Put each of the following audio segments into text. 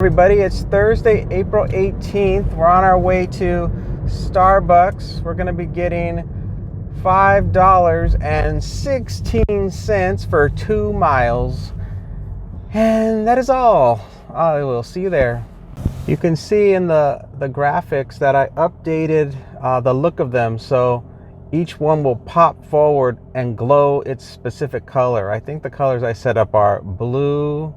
Everybody, it's Thursday, April 18th. We're on our way to Starbucks. We're going to be getting $5.16 for 2 miles. And that is all. I will see you there. You can see in the graphics that I updated the look of them, so each one will pop forward and glow its specific color. I think the colors I set up are blue,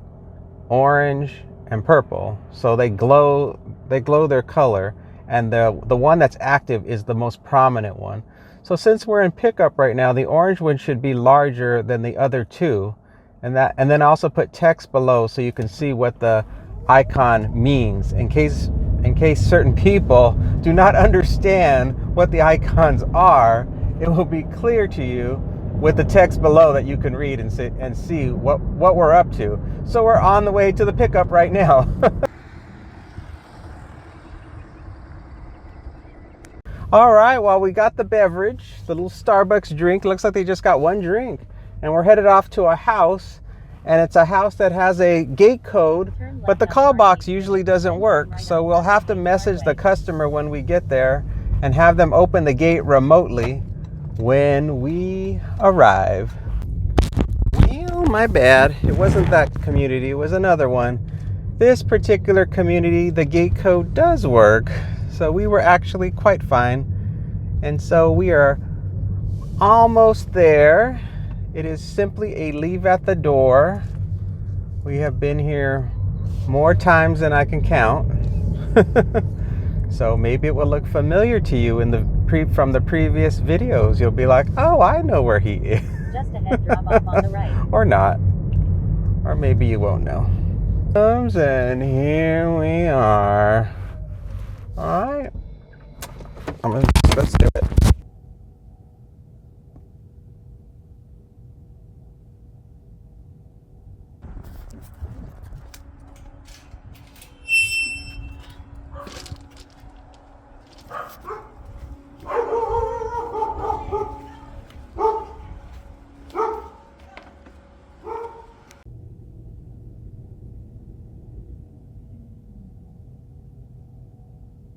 orange, and purple. So they glow their color, and the one that's active is the most prominent one. So since we're in pickup right now, the orange one should be larger than the other two, and then I also put text below so you can see what the icon means in case certain people do not understand what the icons are. It will be clear to you with the text below that you can read and see what we're up to. So we're on the way to the pickup right now. All right, well, we got the beverage, the little Starbucks drink. Looks like they just got one drink. And we're headed off to a house, and it's a house that has a gate code, but the call box usually doesn't work. So we'll have to message the customer when we get there and have them open the gate remotely when we arrive. Well, my bad. It wasn't that community. It was another one. This particular community, the gate code does work. So we were actually quite fine. And so we are almost there. It is simply a leave at the door. We have been here more times than I can count. So maybe it will look familiar to you from the previous videos. You'll be like, oh, I know where he is. Just ahead, drop off on the right. Or not. Or maybe you won't know. And here we are. All right. Let's do it.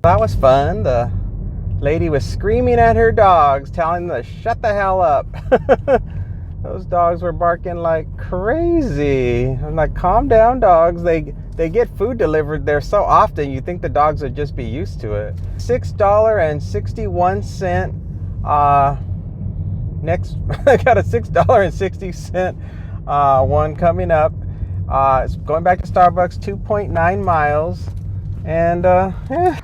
That was fun. The lady was screaming at her dogs, telling them to shut the hell up. Those dogs were barking like crazy. I'm like, calm down, dogs. They get food delivered there so often, you think the dogs would just be used to it. $6.61. Next, I got a $6.60 one coming up. It's going back to Starbucks, 2.9 miles. And yeah.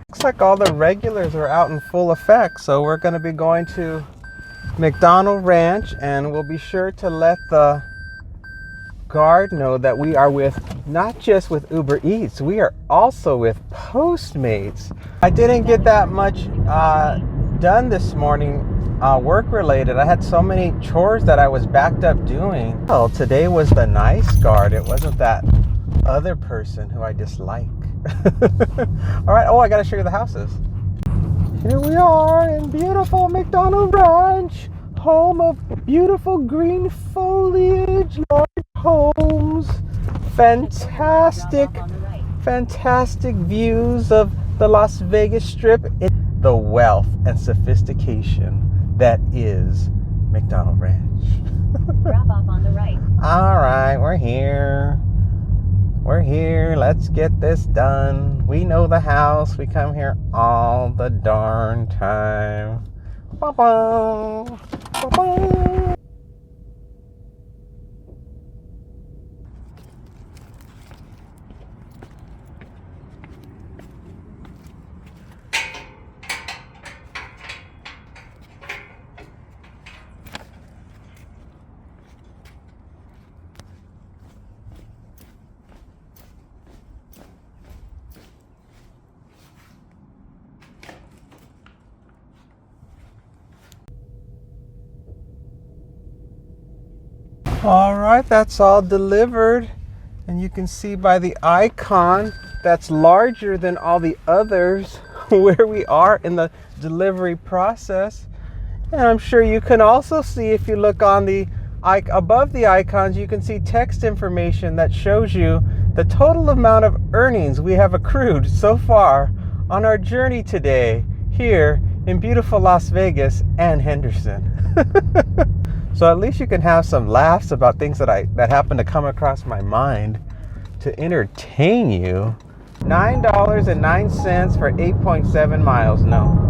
Looks like all the regulars are out in full effect, so we're going to be going to McDonald's Ranch, and we'll be sure to let the guard know that we are not just with UberEats, we are also with Postmates. I didn't get that much done this morning, work related. I had so many chores that I was backed up doing. Well, today was the nice guard. It wasn't that other person who I dislike. All right. Oh, I gotta show you the houses. Here we are in beautiful McDonald's Ranch, home of beautiful green foliage, large homes, fantastic views of the Las Vegas Strip. The wealth and sophistication that is McDonald's Ranch. Drop off on the right. All right, we're here. We're here. Let's get this done. We know the house. We come here all the darn time. Ba-ba. Ba-ba. All right, that's all delivered, and you can see by the icon that's larger than all the others where we are in the delivery process. And I'm sure you can also see, if you look on the above the icons, you can see text information that shows you the total amount of earnings we have accrued so far on our journey today here in beautiful Las Vegas and Henderson. So at least you can have some laughs about things that happen to come across my mind to entertain you. $9.09 for 8.7 miles. No.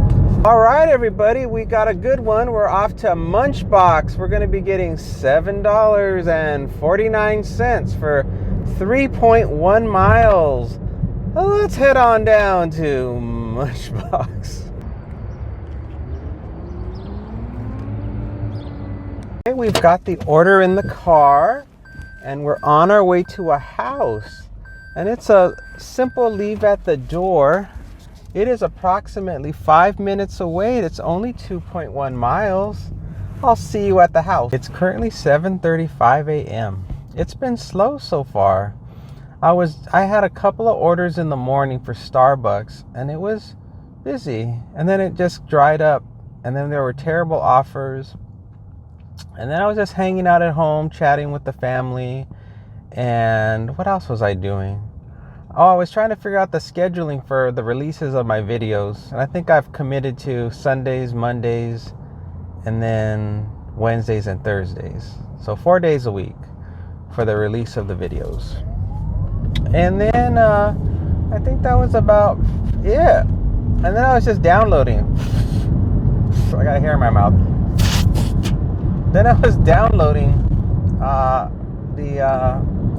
All right, everybody, we got a good one. We're off to Munch Box. We're going to be getting $7.49 for 3.1 miles. Well, let's head on down to Munch Box. Okay, we've got the order in the car, and we're on our way to a house. And it's a simple leave at the door. It is approximately 5 minutes away. It's only 2.1 miles. I'll see you at the house. It's currently 7:35 a.m. It's been slow so far. I had a couple of orders in the morning for Starbucks, and it was busy. And then it just dried up. And then there were terrible offers. And then I was just hanging out at home, chatting with the family. And what else was I doing? Oh, I was trying to figure out the scheduling for the releases of my videos. And I think I've committed to Sundays, Mondays, and then Wednesdays and Thursdays. So 4 days a week for the release of the videos. And then I think that was about it. And then I was just downloading. I got a hair in my mouth. Then I was downloading the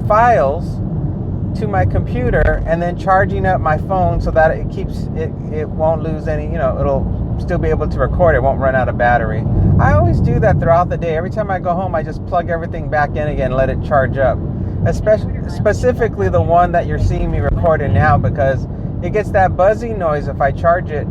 files to my computer, and then charging up my phone so that it won't lose any, it'll still be able to record. It won't run out of battery. I always do that throughout the day. Every time I go home, I just plug everything back in again and let it charge up. Specifically the one that you're seeing me recording now, because it gets that buzzing noise if I charge it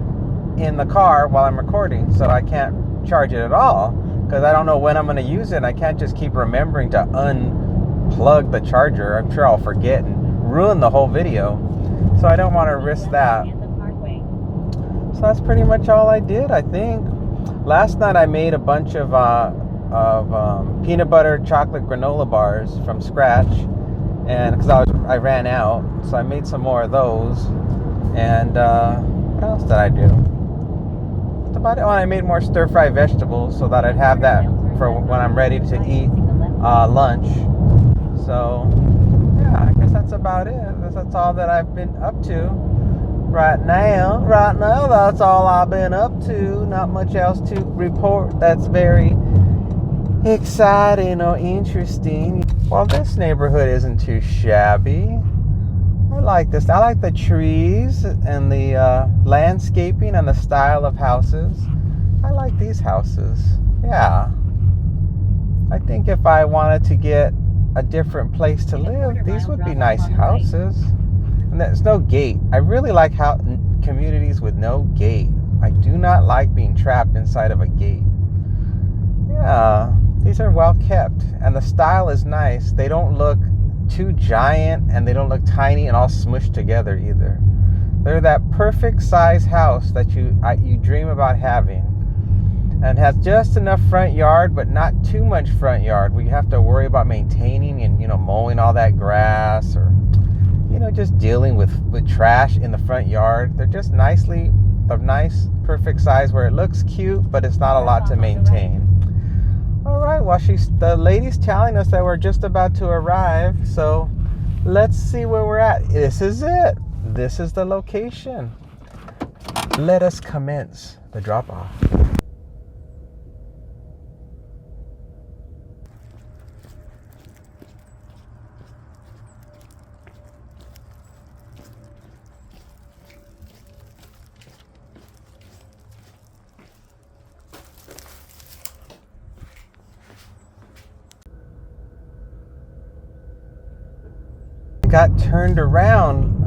in the car while I'm recording. So I can't charge it at all because I don't know when I'm going to use it. I can't just keep remembering to unplug the charger. I'm sure I'll forget and ruin the whole video. So I don't want to risk that. So that's pretty much all I did, I think. Last night I made a bunch of peanut butter chocolate granola bars from scratch, and because I ran out, so I made some more of those. And what else did I do? That's about it. Oh, I made more stir-fried vegetables so that I'd have that for when I'm ready to eat lunch. So yeah, I guess that's about it. That's all that I've been up to right now. That's all I've been up to. Not much else to report that's very exciting or interesting. Well, this neighborhood isn't too shabby. I like this. I like the trees and the landscaping and the style of houses. I like these houses. Yeah. I think if I wanted to get a different place to live, these would be nice houses. And there's no gate. I really like communities with no gate. I do not like being trapped inside of a gate. Yeah, these are well kept, and the style is nice. They don't look too giant, and they don't look tiny and all smushed together either. They're that perfect size house that you dream about having, and has just enough front yard, but not too much front yard where you have to worry about maintaining and mowing all that grass, or just dealing with trash in the front yard. They're just nice, perfect size where it looks cute, but it's not a lot to maintain. All right, well, the lady's telling us that we're just about to arrive, so let's see where we're at. This is it. This is the location. Let us commence the drop-off. Got turned around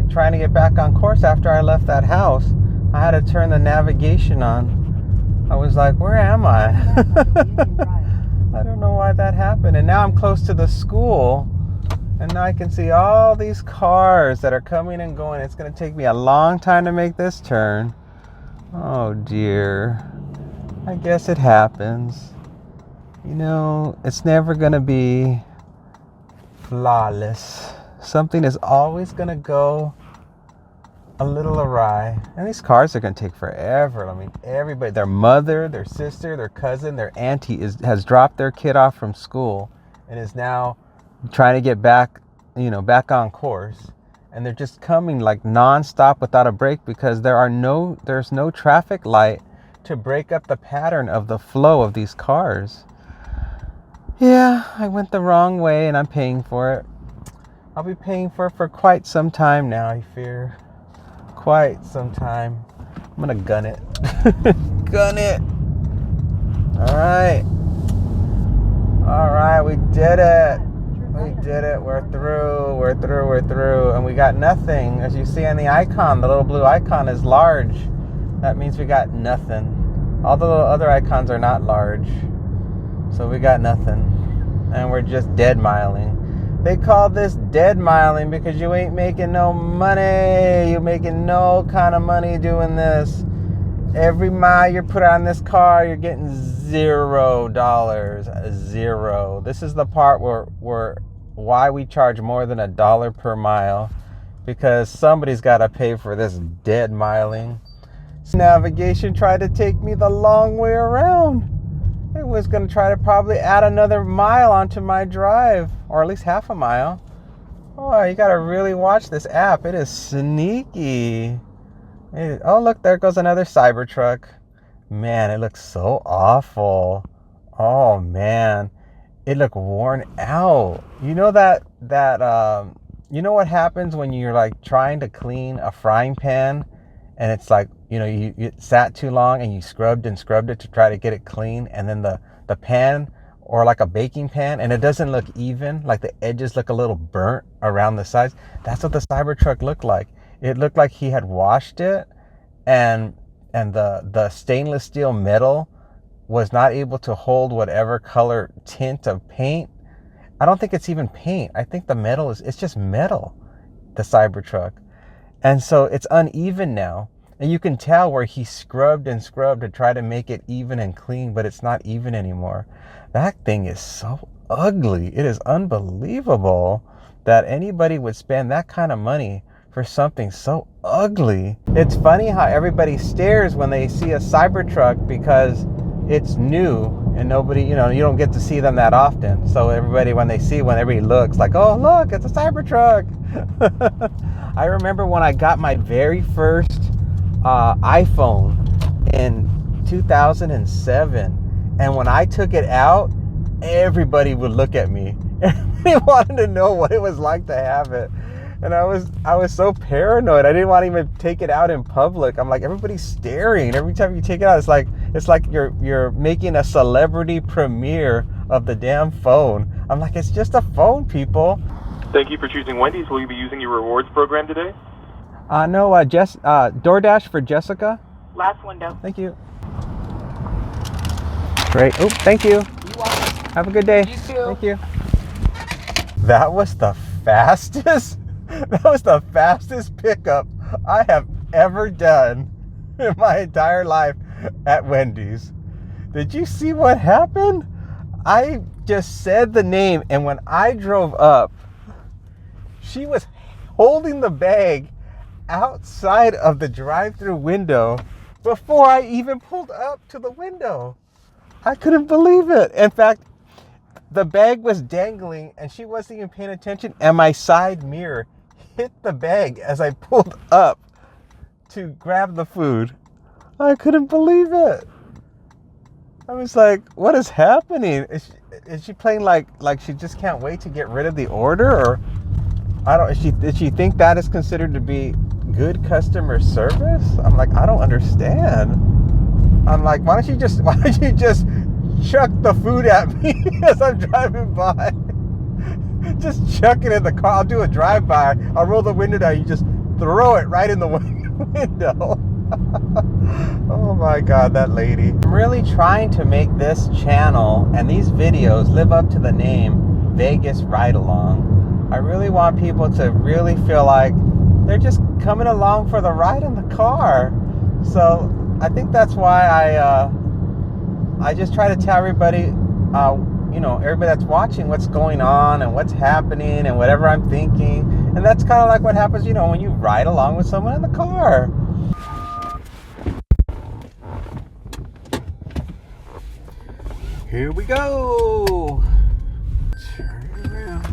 trying to get back on course after I left that house. I had to turn the navigation on. I was like, where am I? I don't know why that happened. And now I'm close to the school, and now I can see all these cars that are coming and going. It's going to take me a long time to make this turn. Oh dear. I guess it happens. It's never going to be flawless. Something is always going to go a little awry. And these cars are going to take forever. I mean, everybody, their mother, their sister, their cousin, their auntie has dropped their kid off from school and is now trying to get back on course. And they're just coming like nonstop without a break because there's no traffic light to break up the pattern of the flow of these cars. Yeah, I went the wrong way and I'm paying for it. I'll be paying for it for quite some time now, I fear. Quite some time. I'm gonna gun it. Gun it. Alright, we did it. We did it. We're through. And we got nothing. As you see on the icon, the little blue icon is large. That means we got nothing. All the little other icons are not large. So we got nothing. And we're just dead miling. They call this dead miling because you ain't making no money. You're making no kind of money doing this. Every mile you put on this car, you're getting $0. Zero. This is the part why we charge more than $1 per mile. Because somebody's got to pay for this dead miling. Navigation tried to take me the long way around. It was going to try to probably add another mile onto my drive, or at least half a mile. Oh, you got to really watch this app. It is sneaky. Oh, look, there goes another Cybertruck. Man, it looks so awful. Oh, man. It looked worn out. You know you know what happens when you're like trying to clean a frying pan and it's like, you sat too long and you scrubbed it to try to get it clean, and then the pan, or like a baking pan, and it doesn't look even, like the edges look a little burnt around the sides. That's what the Cybertruck looked like. It looked like he had washed it and the stainless steel metal was not able to hold whatever color tint of paint. I don't think it's even paint. I think the metal it's just metal, the Cybertruck. And so it's uneven now. And you can tell where he scrubbed to try to make it even and clean, but it's not even anymore. That thing is so ugly. It is unbelievable that anybody would spend that kind of money for something so ugly. It's funny how everybody stares when they see a Cybertruck because it's new and nobody, you don't get to see them that often. So everybody looks like, oh, look, it's a Cybertruck. I remember when I got my very first iPhone in 2007, and when I took it out, everybody would look at me. Everybody wanted to know what it was like to have it, and I was so paranoid. I didn't want to even take it out in public. I'm like, everybody's staring. Every time you take it out, it's like you're making a celebrity premiere of the damn phone. I'm like, it's just a phone, people. Thank you for choosing Wendy's. Will you be using your rewards program today? No, DoorDash for Jessica. Last window. Thank you. Great. Oh, thank you. Have a good day. You too. Thank you. That was the fastest pickup I have ever done in my entire life at Wendy's. Did you see what happened? I just said the name, and when I drove up, she was holding the bag outside of the drive-through window before I even pulled up to the window. I couldn't believe it. In fact, the bag was dangling and she wasn't even paying attention, and my side mirror hit the bag as I pulled up to grab the food. I couldn't believe it. I was like, what is happening? Is she playing like she just can't wait to get rid of the order? Or did she think that is considered to be good customer service? I'm like, I don't understand. I'm like, why don't you just chuck the food at me as I'm driving by? Just chuck it in the car. I'll do a drive-by. I'll roll the window down. You just throw it right in the window. Oh my God, that lady. I'm really trying to make this channel and these videos live up to the name Vegas Ride Along. I really want people to really feel like they're just coming along for the ride in the car. So I think that's why I just try to tell everybody, everybody that's watching what's going on and what's happening and whatever I'm thinking. And that's kind of like what happens, when you ride along with someone in the car. Here we go. Turn it around.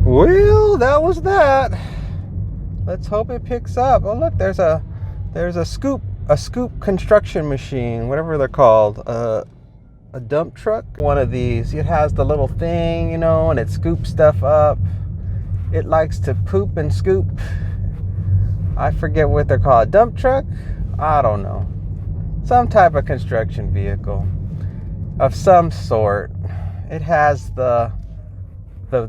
Well, that was that. Let's hope it picks up. Oh, look, there's a scoop construction machine, whatever they're called, a dump truck. One of these. It has the little thing, and it scoops stuff up. It likes to poop and scoop. I forget what they're called. A dump truck? I don't know. Some type of construction vehicle of some sort. It has the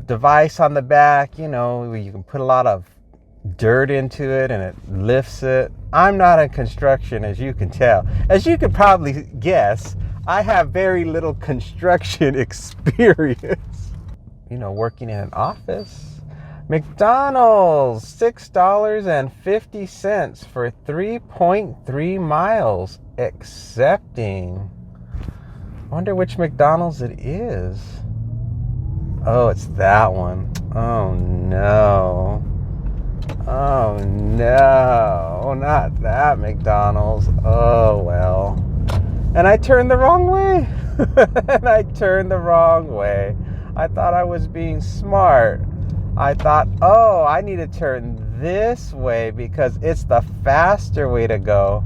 device on the back, you can put a lot of dirt into it and it lifts it. I'm not in construction, as you can tell. As you could probably guess, I have very little construction experience. Working in an office. McDonald's, $6.50 for 3.3 miles. Accepting. Wonder which McDonald's it is. Oh, it's that one. Oh no. Oh no. Not that McDonald's. Oh well. And I turned the wrong way. I thought I was being smart. I thought, I need to turn this way because it's the faster way to go.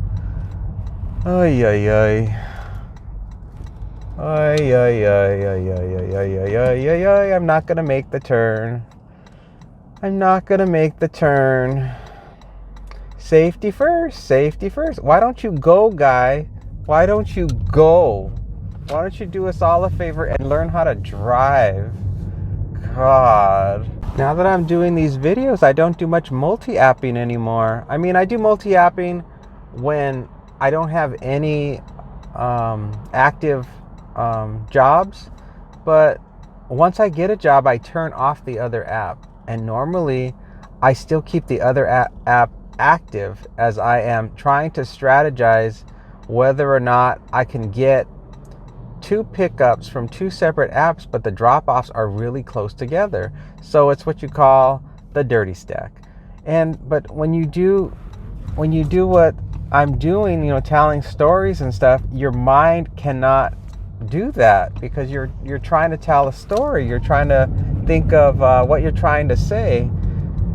Ay, ay, ay. Ay, ay, ay, ay, ay, ay, ay, ay, ay, ay, ay. I'm not going to make the turn. Safety first. Why don't you go, guy? Why don't you go? Why don't you do us all a favor and learn how to drive? God. Now that I'm doing these videos, I don't do much multi-apping anymore. I mean, I do multi-apping when I don't have any active jobs, but once I get a job, I turn off the other app, and normally I still keep the other app active as I am trying to strategize whether or not I can get 2 pickups from 2 separate apps, but the drop-offs are really close together. So it's what you call the dirty stack. But when you do what I'm doing, telling stories and stuff, your mind cannot do that because you're trying to tell a story. You're trying to think of what you're trying to say,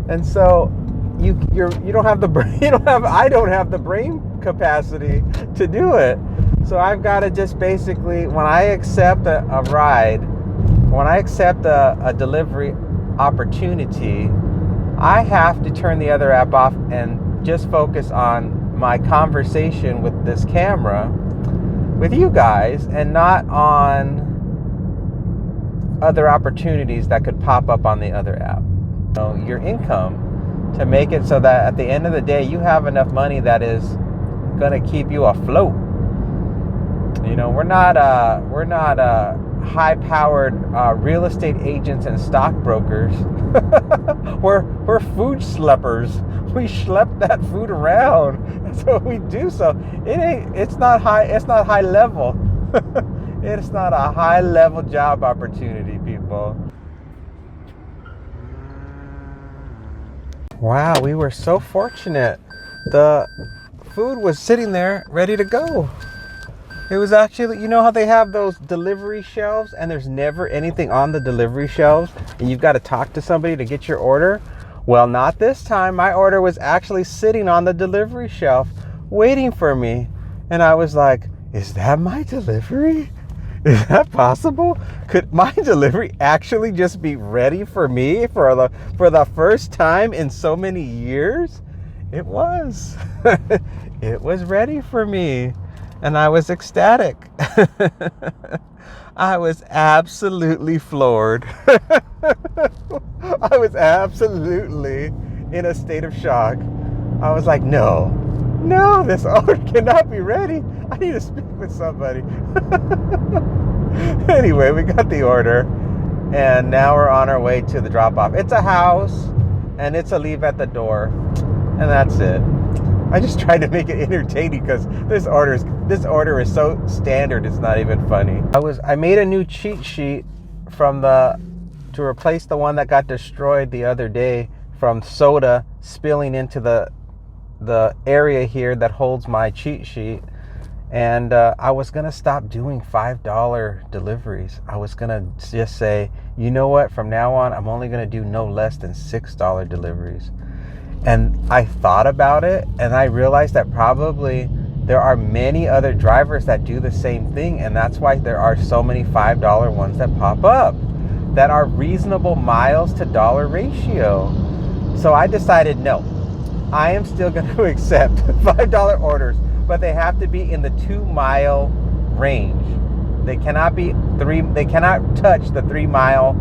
and so you don't have the brain. I don't have the brain capacity to do it. So I've got to just basically, when I accept a ride, when I accept a delivery opportunity, I have to turn the other app off and just focus on my conversation with this camera, with you guys, and not on other opportunities that could pop up on the other app. Your income to make it so that at the end of the day, you have enough money that is going to keep you afloat. We're not high-powered real estate agents and stockbrokers. we're food schleppers. We schlep that food around. That's what we do. So it's not high level. It's not a high level job opportunity, people. Wow, we were so fortunate. The food was sitting there ready to go. It was actually, how they have those delivery shelves and there's never anything on the delivery shelves and you've got to talk to somebody to get your order? Well, not this time. My order was actually sitting on the delivery shelf waiting for me. And I was like, is that my delivery? Is that possible? Could my delivery actually just be ready for me for the first time in so many years? It was. It was ready for me. And I was ecstatic. I was absolutely floored. I was absolutely in a state of shock. I was like, no, this order cannot be ready. I need to speak with somebody. Anyway, we got the order, and now we're on our way to the drop-off. It's a house, and it's a leave at the door, and that's it. I just tried to make it entertaining because this order is so standard, it's not even funny. I made a new cheat sheet to replace the one that got destroyed the other day from soda spilling into the area here that holds my cheat sheet. And I was gonna stop doing $5 deliveries. I was gonna just say, you know what, from now on I'm only gonna do no less than $6 deliveries. And I thought about it, and I realized that probably there are many other drivers that do the same thing, and that's why there are so many $5 ones that pop up that are reasonable miles to dollar ratio. So I decided, no, I am still going to accept $5 orders, but they have to be in the 2-mile range. They cannot touch the 3-mile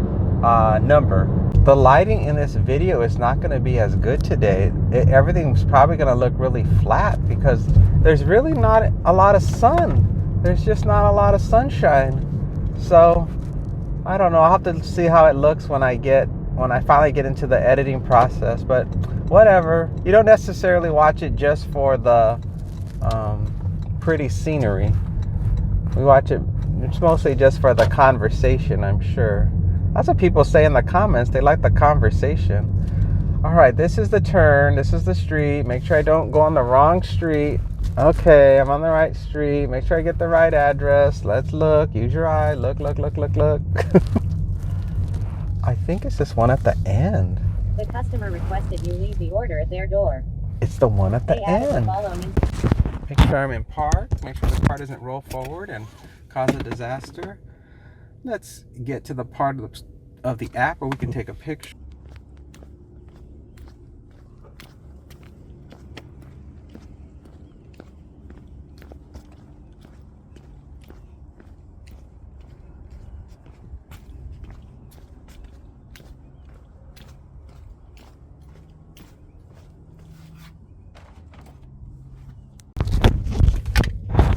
number. The lighting in this video is not going to be as good today. Everything's probably going to look really flat because there's really not a lot of sun. There's just not a lot of sunshine. So I don't know. I'll have to see how it looks when I finally get into the editing process. But whatever. You don't necessarily watch it just for the pretty scenery. We watch it. It's mostly just for the conversation, I'm sure. That's what people say in the comments. They like the conversation. All right, this is the turn. This is the street. Make sure I don't go on the wrong street. Okay, I'm on the right street. Make sure I get the right address. Let's look. Use your eye. Look. I think it's this one at the end. The customer requested you leave the order at their door. It's the one at the They added end. the following. Make sure I'm in park. Make sure the car doesn't roll forward and cause a disaster. Let's get to the part of the app where we can take a picture.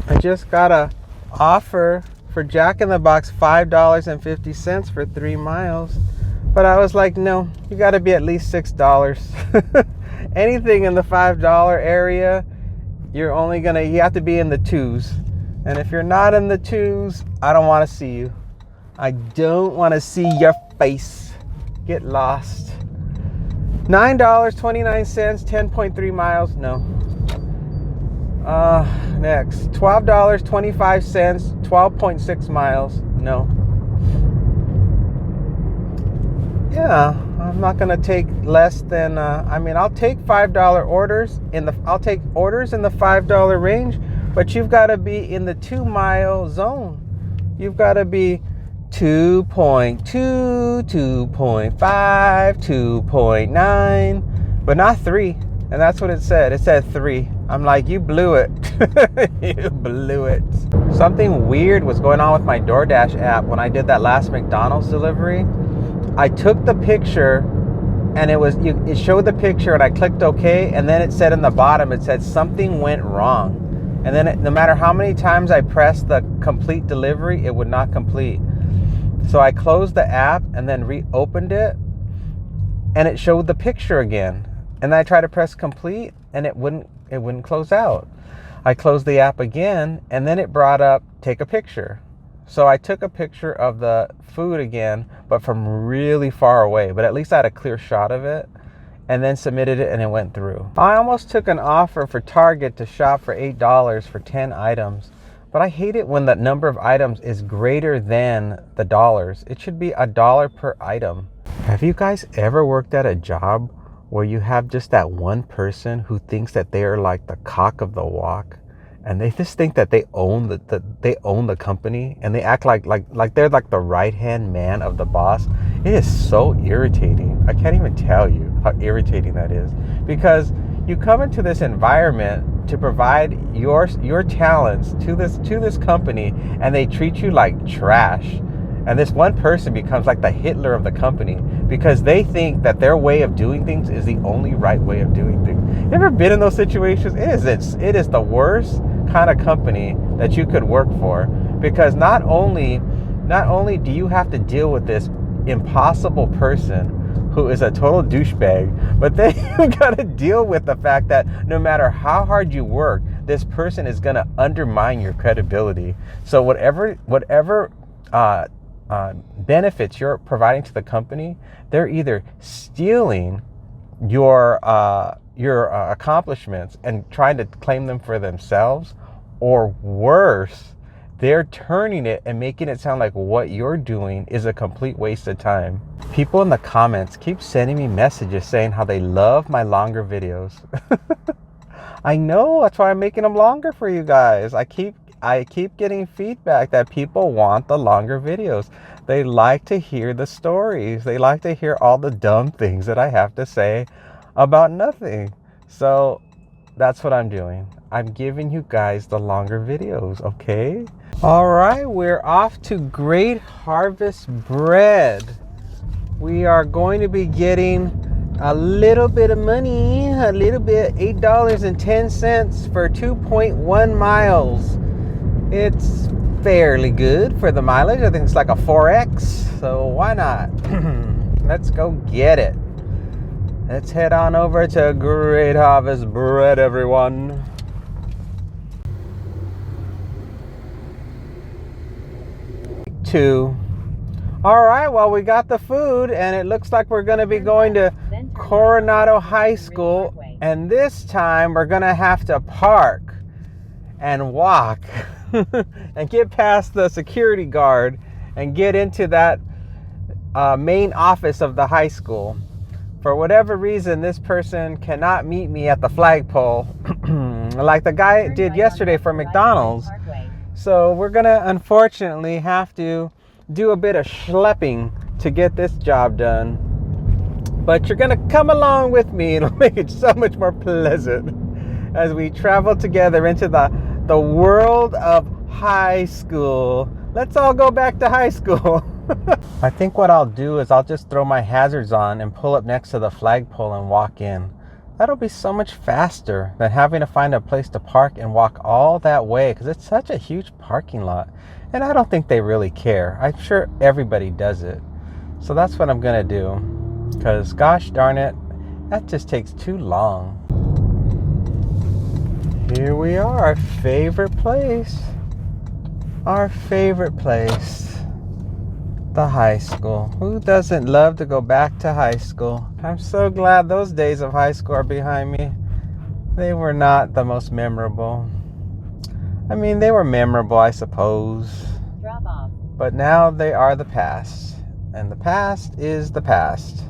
I just got a offer for Jack in the Box, $5.50 for 3 miles. But I was like, no, you got to be at least $6. Anything in the $5 area, you have to be in the 2s. And if you're not in the 2s, I don't want to see you. I don't want to see your face. Get lost. $9.29, 10.3 miles, no. Next, $12.25, 12.6 miles. No. Yeah, I'm not gonna take less than. I'll take $5 orders I'll take orders in the $5 range, but you've got to be in the 2-mile zone. You've got to be 2.2, 2.5, 2.9, but not 3. And that's what it said. It said 3. I'm like, you blew it. You blew it. Something weird was going on with my DoorDash app when I did that last McDonald's delivery. I took the picture and it showed the picture and I clicked OK, and then it said in the bottom, it said something went wrong. And then no matter how many times I pressed the complete delivery, it would not complete. So I closed the app and then reopened it, and it showed the picture again. And then I tried to press complete and it wouldn't close out. I closed the app again and then it brought up take a picture. So I took a picture of the food again, but from really far away, but at least I had a clear shot of it, and then submitted it and it went through. I almost took an offer for Target to shop for $8 for 10 items, but I hate it when the number of items is greater than the dollars. It should be $1 per item. Have you guys ever worked at a job where you have just that one person who thinks that they are like the cock of the walk, and they just think that they own the company, and they act like they're like the right-hand man of the boss? It is so irritating. I can't even tell you how irritating that is, because you come into this environment to provide your talents to this company, and they treat you like trash. And this one person becomes like the Hitler of the company because they think that their way of doing things is the only right way of doing things. You ever been in those situations? It is the worst kind of company that you could work for, because not only do you have to deal with this impossible person who is a total douchebag, but then you got to deal with the fact that no matter how hard you work, this person is going to undermine your credibility. So whatever benefits you're providing to the company, they're either stealing your accomplishments and trying to claim them for themselves, or worse, they're turning it and making it sound like what you're doing is a complete waste of time. People in the comments keep sending me messages saying how they love my longer videos. I know, that's why I'm making them longer for you guys. I keep getting feedback that people want the longer videos. They like to hear the stories. They like to hear all the dumb things that I have to say about nothing. So that's what I'm doing. I'm giving you guys the longer videos, okay? All right, we're off to Great Harvest Bread. We are going to be getting a little bit of money, a little bit, $8.10 for 2.1 miles. It's fairly good for the mileage. I think it's like a 4X, so why not? Let's go get it. Let's head on over to Great Harvest Bread, everyone. All right, well, we got the food, and it looks like we're going to be going to Coronado High School, and this time we're going to have to park and walk and get past the security guard and get into that main office of the high school. For whatever reason, this person cannot meet me at the flagpole like the guy did yesterday for McDonald's. So we're going to unfortunately have to do a bit of schlepping to get this job done. But you're going to come along with me. It'll make it so much more pleasant as we travel together into the world of high school. Let's all go back to high school. I think what I'll do is I'll just throw my hazards on and pull up next to the flagpole and walk in. That'll be so much faster than having to find a place to park and walk all that way, because it's such a huge parking lot. And I don't think they really care. I'm sure everybody does it. So that's what I'm going to do, because gosh darn it, that just takes too long. Here we are, our favorite place. Our favorite place. The high school. Who doesn't love to go back to high school? I'm so glad those days of high school are behind me. They were not the most memorable. I mean, they were memorable, I suppose. Drop off. But now they are the past. And the past is the past.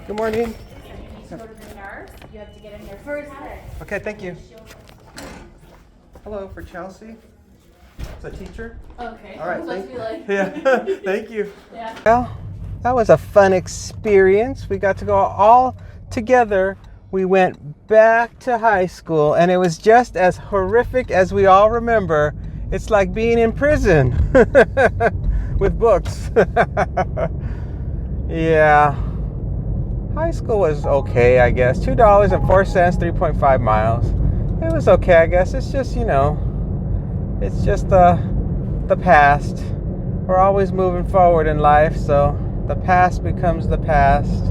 Good morning. Go to the nurse. You have to get in there first. Okay, thank you. Hello, for Chelsea. It's a teacher. Okay. All right, Let's be like. Yeah, thank you. Yeah. Well, that was a fun experience. We got to go all together. We went back to high school, and it was just as horrific as we all remember. It's like being in prison with books. Yeah. High school was okay, I guess. $2.04, 3.5 miles. It was okay, I guess. It's just, it's just the past. We're always moving forward in life, so the past becomes the past.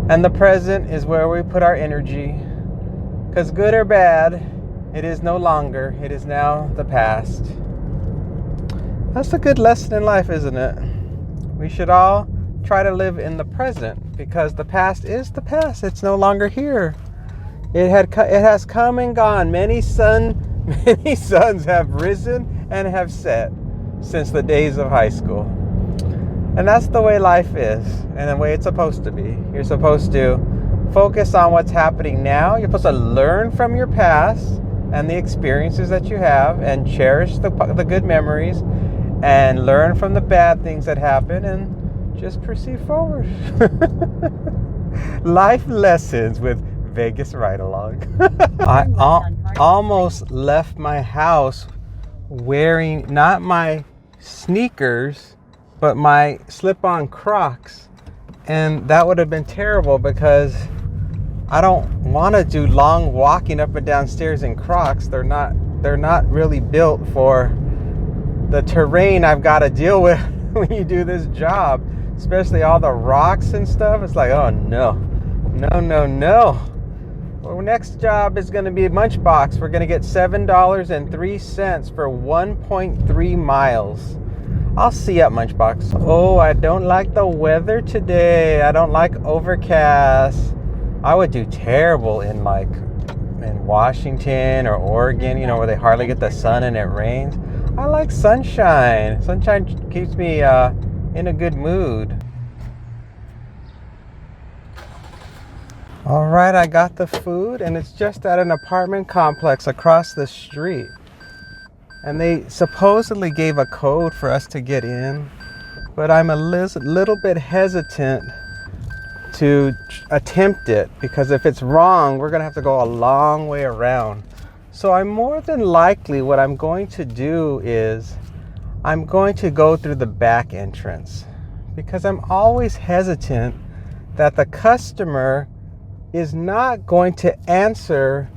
And the present is where we put our energy. Because good or bad, it is no longer. It is now the past. That's a good lesson in life, isn't it? We should all try to live in the present, because the past is the past. It's no longer here. It has come and gone. Many suns have risen and have set since the days of high school. And that's the way life is, and the way it's supposed to be. You're supposed to focus on what's happening now. You're supposed to learn from your past and the experiences that you have, and cherish the good memories, and learn from the bad things that happen, and just proceed forward. Life lessons with Vegas Ride Along. I almost left my house wearing not my sneakers, but my slip-on Crocs, and that would have been terrible, because I don't want to do long walking up and down stairs in Crocs. They're not really built for the terrain I've got to deal with when you do this job, especially all the rocks and stuff. It's like, oh no. Well, next job is going to be Munch Box. We're going to get $7.03 for 1.3 miles. I'll see you at Munch Box. Oh, I don't like the weather today. I don't like overcast. I would do terrible in Washington or Oregon, where they hardly get the sun and it rains. I like sunshine. Sunshine keeps me in a good mood. All right, I got the food, and it's just at an apartment complex across the street. And they supposedly gave a code for us to get in, but I'm a little bit hesitant to attempt it, because if it's wrong, we're gonna have to go a long way around. So I'm more than likely, what I'm going to do is I'm going to go through the back entrance, because I'm always hesitant that the customer is not going to answer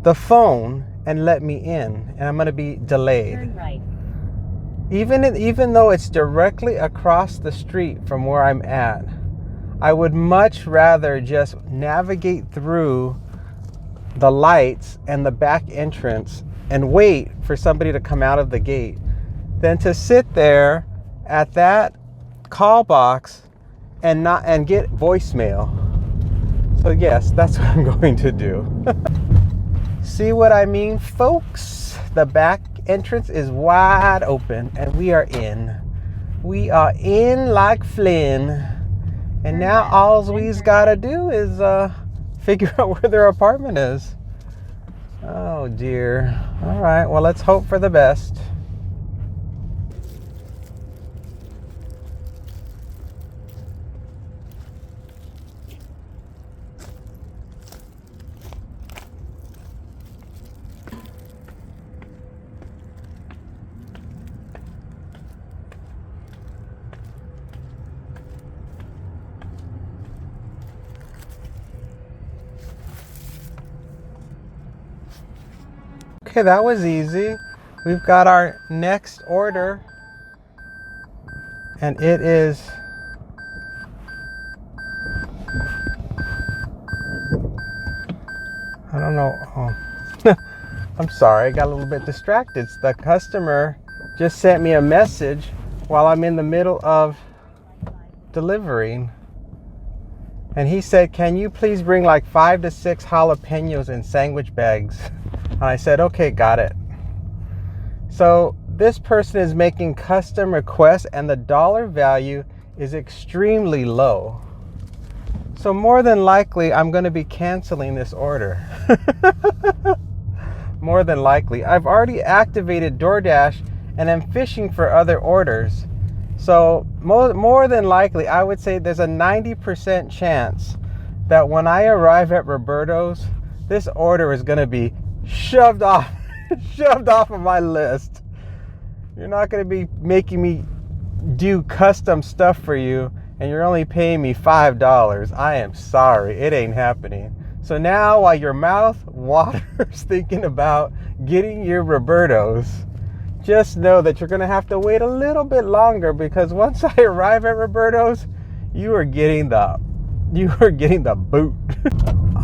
the phone and let me in, and I'm going to be delayed. Turn right. Even though it's directly across the street from where I'm at, I would much rather just navigate through the lights and the back entrance and wait for somebody to come out of the gate than to sit there at that call box and get voicemail. So yes, that's what I'm going to do. See what I mean, folks? The back entrance is wide open, and we are in. We are in like Flynn. And now all we's got to do is figure out where their apartment is. Oh dear. All right, well, let's hope for the best. Okay, that was easy. We've got our next order, and it is I don't know. Oh. I'm sorry, I got a little bit distracted. The customer just sent me a message while I'm in the middle of delivering. And he said, can you please bring like 5 to 6 jalapenos in sandwich bags? And I said, okay, got it. So this person is making custom requests, and the dollar value is extremely low. So more than likely, I'm going to be canceling this order. More than likely. I've already activated DoorDash, and I'm fishing for other orders. So more than likely, I would say there's a 90% chance that when I arrive at Roberto's, this order is going to be shoved off of my list. You're not going to be making me do custom stuff for you, and you're only paying me $5. I am sorry, it ain't happening. So now, while your mouth waters thinking about getting your Roberto's, just know that you're going to have to wait a little bit longer, because once I arrive at Roberto's, you are getting the boot.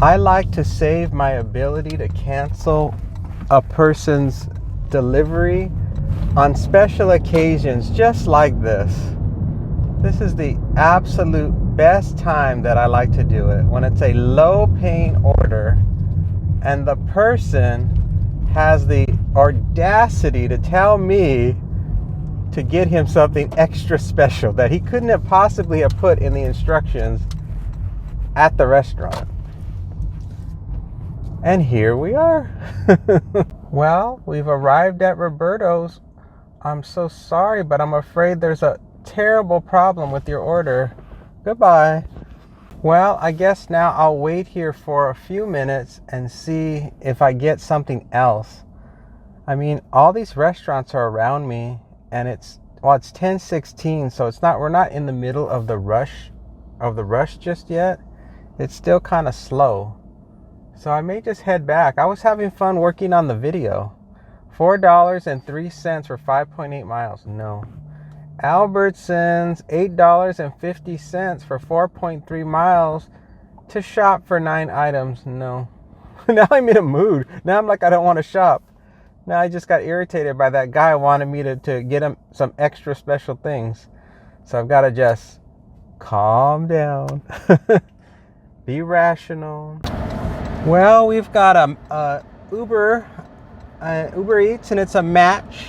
I like to save my ability to cancel a person's delivery on special occasions just like this. This is the absolute best time that I like to do it, when it's a low paying order and the person has the audacity to tell me to get him something extra special that he couldn't have possibly have put in the instructions at the restaurant. And here we are. Well, we've arrived at Roberto's. I'm so sorry, but I'm afraid there's a terrible problem with your order. Goodbye. Well, I guess now I'll wait here for a few minutes and see if I get something else. I mean, all these restaurants are around me, and it's 10:16, so we're not in the middle of the rush just yet. It's still kind of slow. So I may just head back. I was having fun working on the video. $4.03 for 5.8 miles. No. Albertsons, $8.50 for 4.3 miles to shop for 9 items. No. Now I'm in a mood. Now I'm like, I don't want to shop. Now I just got irritated by that guy wanting me to get him some extra special things. So I've got to just calm down. Be rational. Well, we've got a UberEats, and it's a match.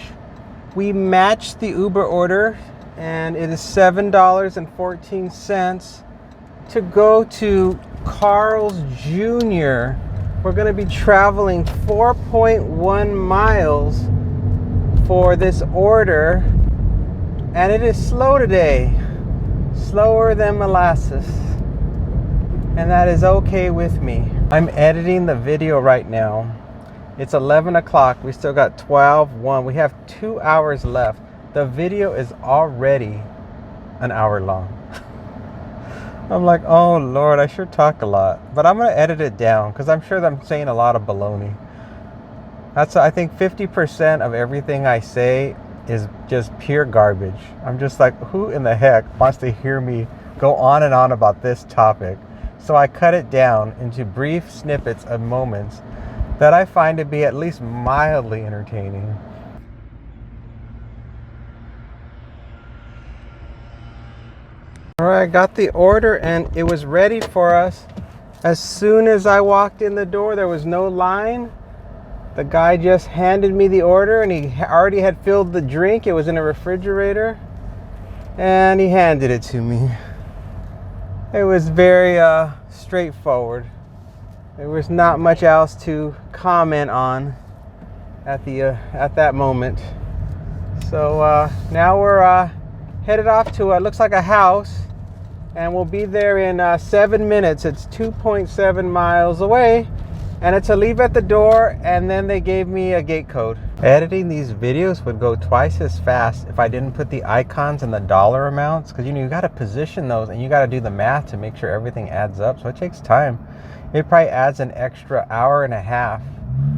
We matched the Uber order, and it is $7.14 to go to Carl's Jr. We're going to be traveling 4.1 miles for this order, and it is slow today, slower than molasses, and that is okay with me. I'm editing the video right now. It's 11 o'clock. We still got 12:01. We have 2 hours left. The video is already an hour long. I'm like, oh Lord, I sure talk a lot. But I'm going to edit it down because I'm sure that I'm saying a lot of baloney. I think 50% of everything I say is just pure garbage. I'm just like, who in the heck wants to hear me go on and on about this topic? So I cut it down into brief snippets of moments that I find to be at least mildly entertaining. All right, I got the order and it was ready for us. As soon as I walked in the door, there was no line. The guy just handed me the order, and he already had filled the drink. It was in a refrigerator, and he handed it to me. It was very straightforward. There was not much else to comment on at that moment. So now we're headed off to what looks like a house, and we'll be there in 7 minutes. It's 2.7 miles away, and it's a leave at the door, and then they gave me a gate code. Editing these videos would go twice as fast if I didn't put the icons and the dollar amounts, because you got to position those and you got to do the math to make sure everything adds up. So it takes time. It probably adds an extra hour and a half.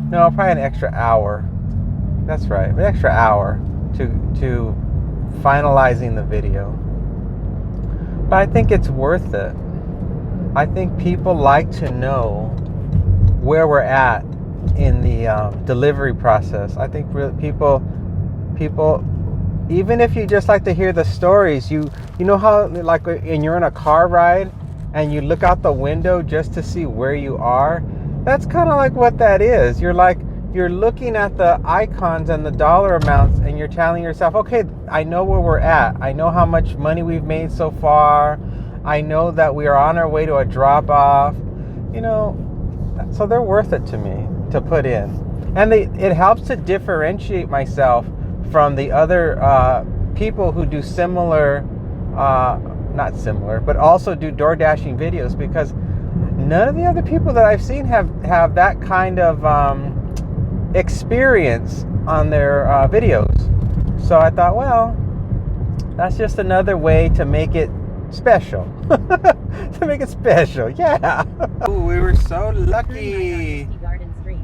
No, probably an extra hour. That's right, an extra hour to finalizing the video. But I think it's worth it. I think people like to know where we're at in the delivery process. I think people, even if you just like to hear the stories, you know how like when you're in a car ride and you look out the window just to see where you are. That's kind of like what that is. You're looking at the icons and the dollar amounts, and you're telling yourself, okay, I know where we're at. I know how much money we've made so far. I know that we are on our way to a drop off. So they're worth it to me to put in. And it helps to differentiate myself from the other people who do similar, not similar, but also do DoorDashing videos, because none of the other people that I've seen have that kind of experience on their videos. So I thought, well, that's just another way to make it special. To make it special, yeah. Ooh, we were so lucky.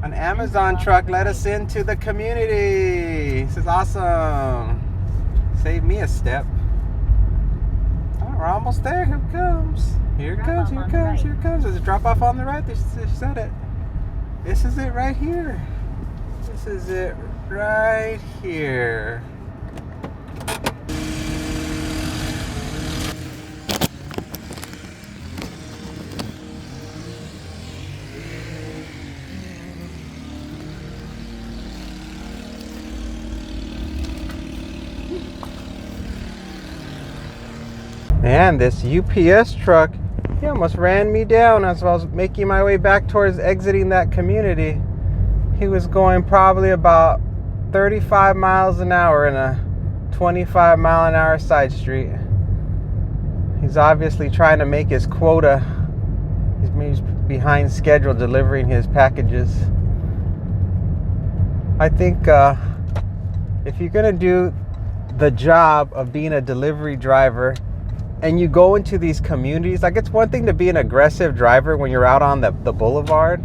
An Amazon truck let us into the community. This is awesome. Saved me a step. Oh, we're almost there. Here it comes. Here it comes. Here it comes. Here it comes. There's a drop off on the right. They said it. This is it right here. This is it right here. And this UPS truck, he almost ran me down as I was making my way back towards exiting that community. He was going probably about 35 miles an hour in a 25 mile an hour side street. He's obviously trying to make his quota. He's behind schedule delivering his packages. I think if you're gonna do the job of being a delivery driver and you go into these communities, like, it's one thing to be an aggressive driver when you're out on the boulevard,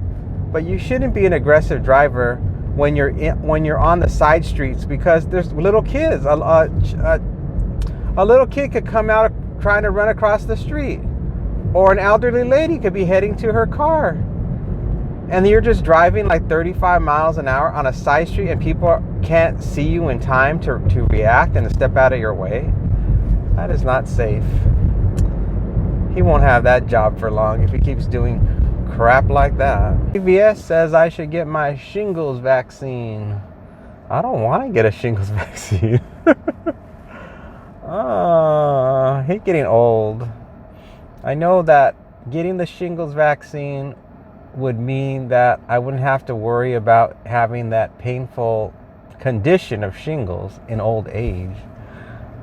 but you shouldn't be an aggressive driver when you're on the side streets, because there's little kids. A little kid could come out trying to run across the street, or an elderly lady could be heading to her car, and you're just driving like 35 miles an hour on a side street, and people can't see you in time to react and to step out of your way. That is not safe. He won't have that job for long if he keeps doing crap like that. CVS says I should get my shingles vaccine. I don't want to get a shingles vaccine. He's getting old. I know that getting the shingles vaccine would mean that I wouldn't have to worry about having that painful condition of shingles in old age.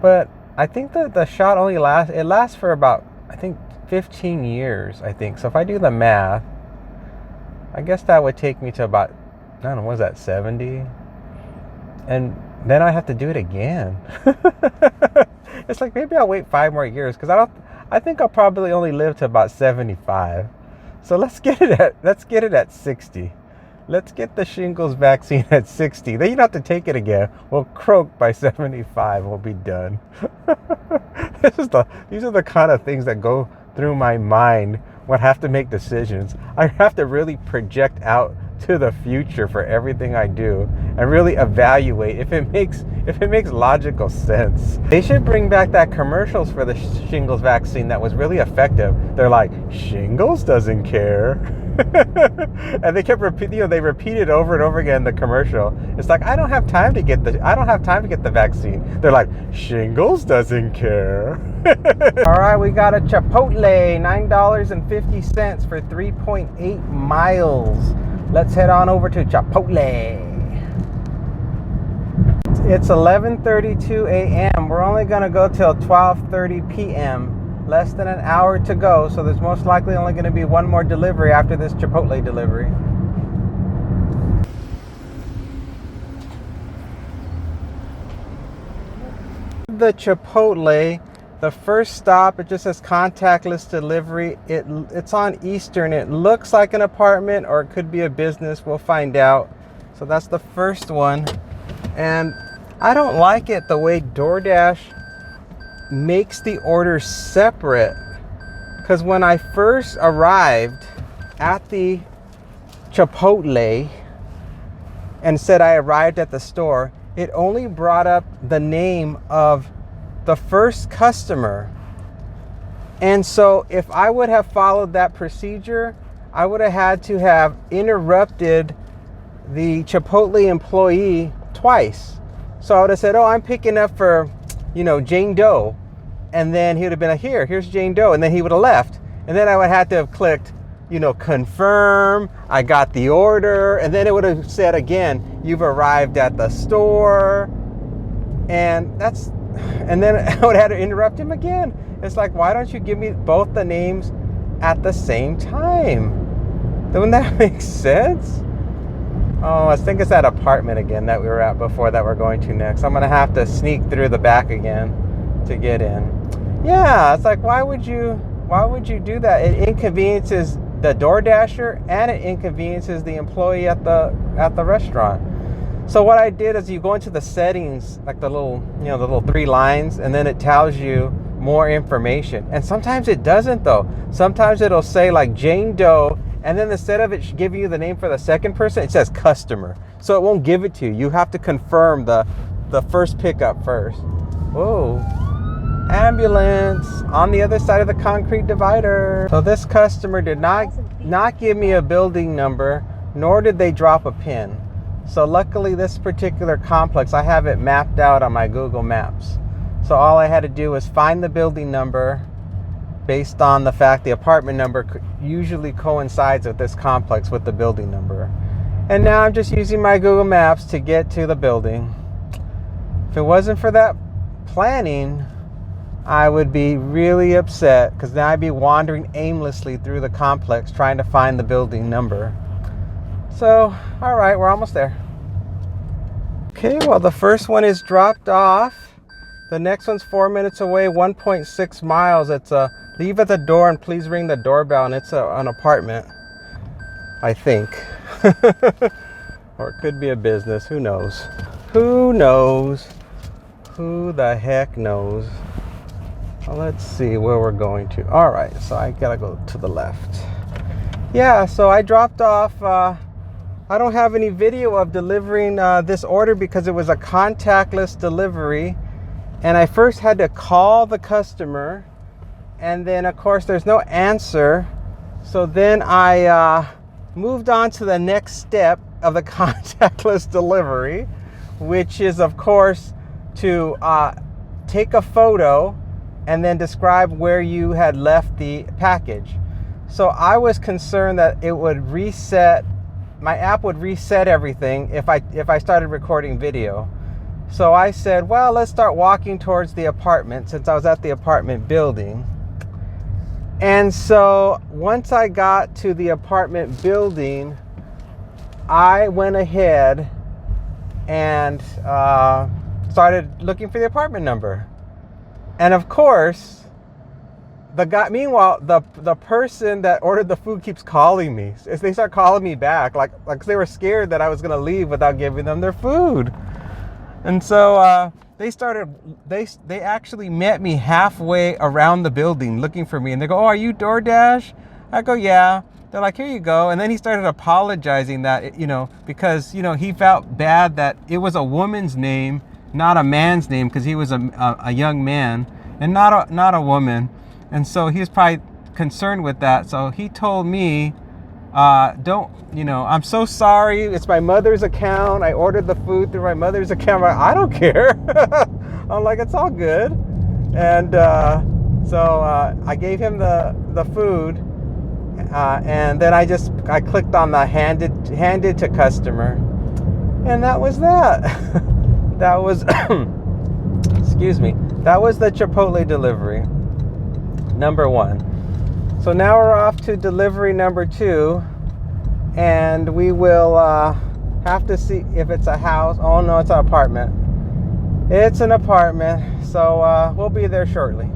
But I think that the shot only lasts for about, I think, 15 years, I think. So if I do the math, I guess that would take me to about, I don't know, what is that, 70? And then I have to do it again. It's like, maybe I'll wait 5 more years, because I think I'll probably only live to about 75. So let's get it at 60. Let's get the shingles vaccine at 60. Then you don't have to take it again. We'll croak by 75. We'll be done. These are the kind of things that go through my mind when I have to make decisions. I have to really project out to the future for everything I do and really evaluate if it makes logical sense. They should bring back that commercials for the shingles vaccine that was really effective. They're like, shingles doesn't care. And they kept repeating, they repeated over and over again the commercial. It's like, I don't have time to get the vaccine. They're like, shingles doesn't care. All right, we got a Chipotle, $9.50 for 3.8 miles. Let's head on over to Chipotle. It's 11:32 a.m. We're only gonna go till 12:30 p.m. Less than an hour to go, so there's most likely only going to be one more delivery after this Chipotle delivery. The Chipotle, the first stop, it just says contactless delivery. It's on Eastern. It looks like an apartment, or it could be a business. We'll find out. So that's the first one. And I don't like it the way DoorDash makes the orders separate, because when I first arrived at the Chipotle and said I arrived at the store, it only brought up the name of the first customer. And so if I would have followed that procedure, I would have had to have interrupted the Chipotle employee twice. So I would have said, oh, I'm picking up for, Jane Doe. And then he would have been like, here's Jane Doe. And then he would have left. And then I would have to have clicked, confirm, I got the order. And then it would have said again, you've arrived at the store. And then I would have to interrupt him again. It's like, why don't you give me both the names at the same time? Doesn't that make sense? Oh, I think it's that apartment again that we were at before that we're going to next. I'm going to have to sneak through the back again to get in. Yeah, it's like, why would you do that? It inconveniences the DoorDasher and it inconveniences the employee at the restaurant. So what I did is you go into the settings, like the little 3 lines, and then it tells you more information. And sometimes it doesn't though. Sometimes it'll say like Jane Doe, and then instead of it giving you the name for the second person, it says customer. So it won't give it to you. You have to confirm the first pickup first. Whoa. Ambulance on the other side of the concrete divider. So this customer did not give me a building number, nor did they drop a pin. So luckily this particular complex, I have it mapped out on my Google Maps. So all I had to do was find the building number based on the fact the apartment number usually coincides with this complex with the building number. And now I'm just using my Google Maps to get to the building. If it wasn't for that planning, I would be really upset, because now I'd be wandering aimlessly through the complex trying to find the building number. So, all right, we're almost there. Okay, well, the first one is dropped off. The next one's 4 minutes away, 1.6 miles. It's a leave at the door and please ring the doorbell, and it's an apartment, I think. Or it could be a business, who knows? Who knows? Who the heck knows? Well, let's see where we're going to. All right, so I gotta go to the left. Yeah, so I dropped off. I don't have any video of delivering this order because it was a contactless delivery. And I first had to call the customer. And then, of course, there's no answer. So then I moved on to the next step of the contactless delivery, which is, of course, to take a photo and then describe where you had left the package. So I was concerned that it would reset, my app would reset everything if I started recording video. So I said, well, let's start walking towards the apartment, since I was at the apartment building. And so once I got to the apartment building, I went ahead and started looking for the apartment number. And of course, meanwhile, the person that ordered the food keeps calling me. They start calling me back, like they were scared that I was gonna leave without giving them their food. And so they actually met me halfway around the building looking for me. And they go, oh, are you DoorDash? I go, yeah. They're like, here you go. And then he started apologizing that, because, he felt bad that it was a woman's name, not a man's name, because he was a young man and not a woman. And so he was probably concerned with that. So he told me, I'm so sorry. It's my mother's account. I ordered the food through my mother's account. I don't care. I'm like, it's all good. And so I gave him the food. And then I clicked on the handed to customer. And that was that. That was, excuse me, that was the Chipotle delivery, number 1. So now we're off to delivery number 2, and we will have to see if it's a house. Oh no, it's an apartment. It's an apartment, so we'll be there shortly.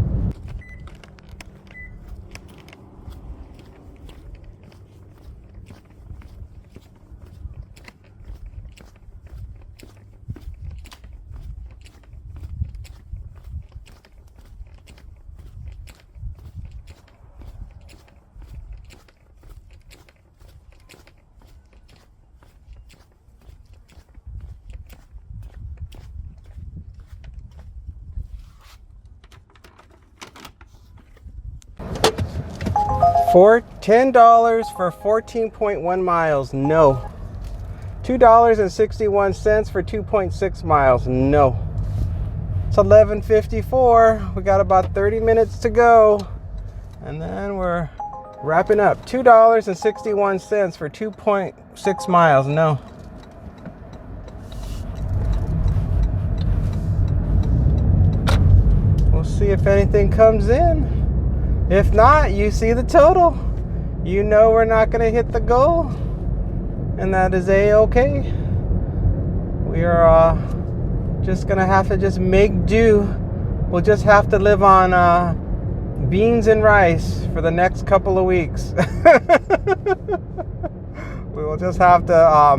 For $10 for 14.1 miles, no. $2.61 for 2.6 miles, no. It's 11:54. We got about 30 minutes to go, and then we're wrapping up. $2.61 for 2.6 miles, no. We'll see if anything comes in. If not, you see the total. You know we're not going to hit the goal. And that is A-okay. We are just going to have to just make do. We'll just have to live on beans and rice for the next couple of weeks. We will just have to,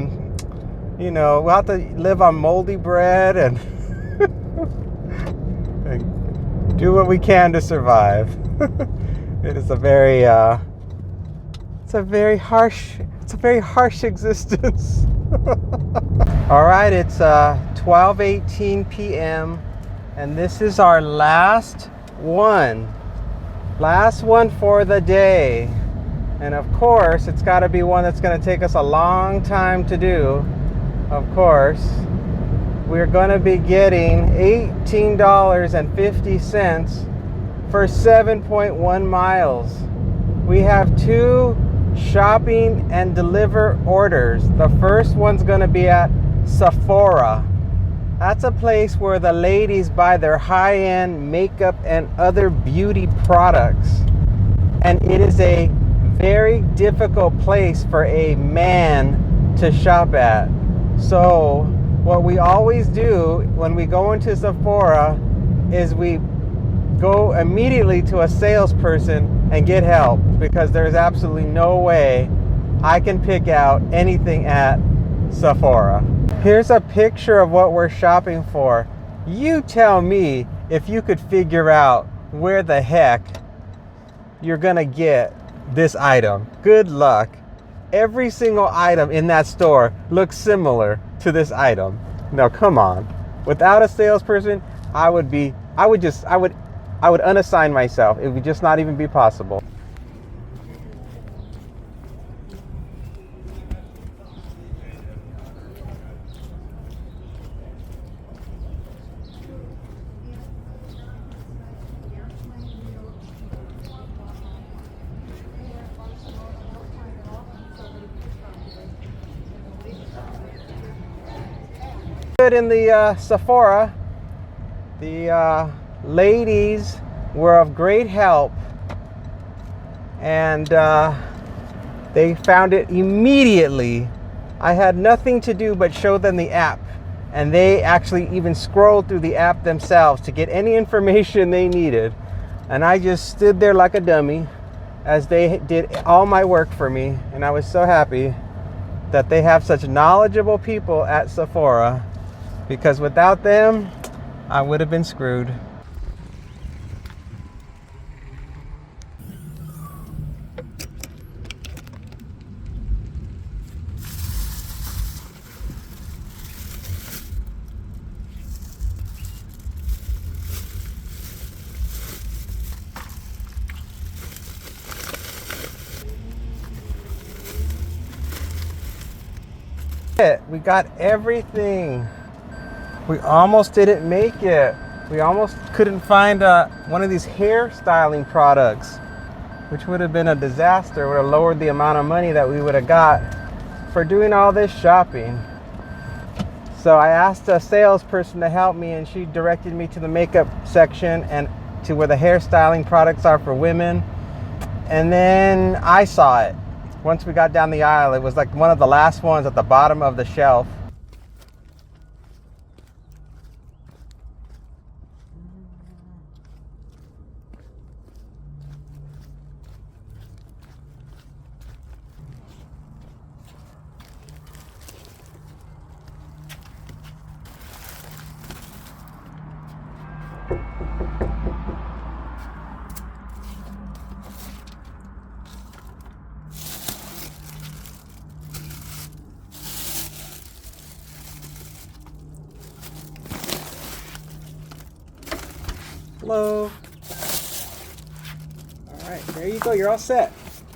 we'll have to live on moldy bread and, and do what we can to survive. It is a very harsh existence. All right, it's 12:18 p.m. and this is our last one for the day. And of course, it's got to be one that's going to take us a long time to do, of course. we're going to be getting $18.50 for 7.1 miles. We have 2 shopping and deliver orders. The first one's going to be at Sephora. That's a place where the ladies buy their high-end makeup and other beauty products. And it is a very difficult place for a man to shop at. So what we always do when we go into Sephora is we go immediately to a salesperson and get help, because there's absolutely no way I can pick out anything at Sephora. Here's a picture of what we're shopping for. You tell me if you could figure out where the heck you're gonna get this item. Good luck. Every single item in that store looks similar to this item. Now come on. Without a salesperson, I would unassign myself. It would just not even be possible. In the Sephora, the ladies were of great help, and they found it immediately. I had nothing to do but show them the app, and they actually even scrolled through the app themselves to get any information they needed. And I just stood there like a dummy as they did all my work for me, and I was so happy that they have such knowledgeable people at Sephora, because without them, I would have been screwed. We got everything. We almost didn't make it. We almost couldn't find one of these hair styling products, which would have been a disaster. Would have lowered the amount of money that we would have got for doing all this shopping. So I asked a salesperson to help me, and she directed me to the makeup section and to where the hair styling products are for women. And then I saw it. Once we got down the aisle, it was like one of the last ones at the bottom of the shelf. Hello. All right, there you go. You're all set.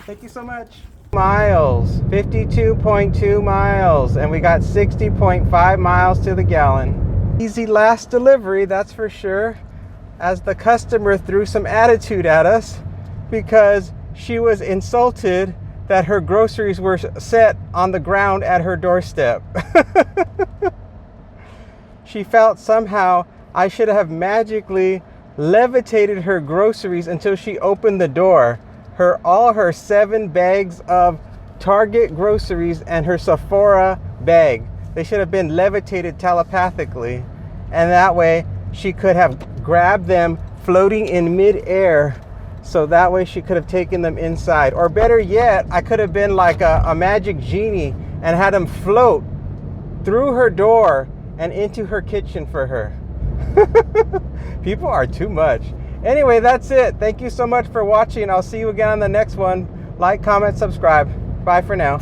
Thank you so much. Miles, 52.2 miles, and we got 60.5 miles to the gallon. Easy last delivery, that's for sure, as the customer threw some attitude at us because she was insulted that her groceries were set on the ground at her doorstep. She felt somehow I should have magically levitated her groceries until she opened the door. All her 7 bags of Target groceries and her Sephora bag, they should have been levitated telepathically, and that way she could have grabbed them floating in midair, so that way she could have taken them inside. Or better yet, I could have been like a magic genie and had them float through her door and into her kitchen for her. People are too much. Anyway, that's it. Thank you so much for watching. I'll see you again on the next one. Like, comment, subscribe. Bye for now.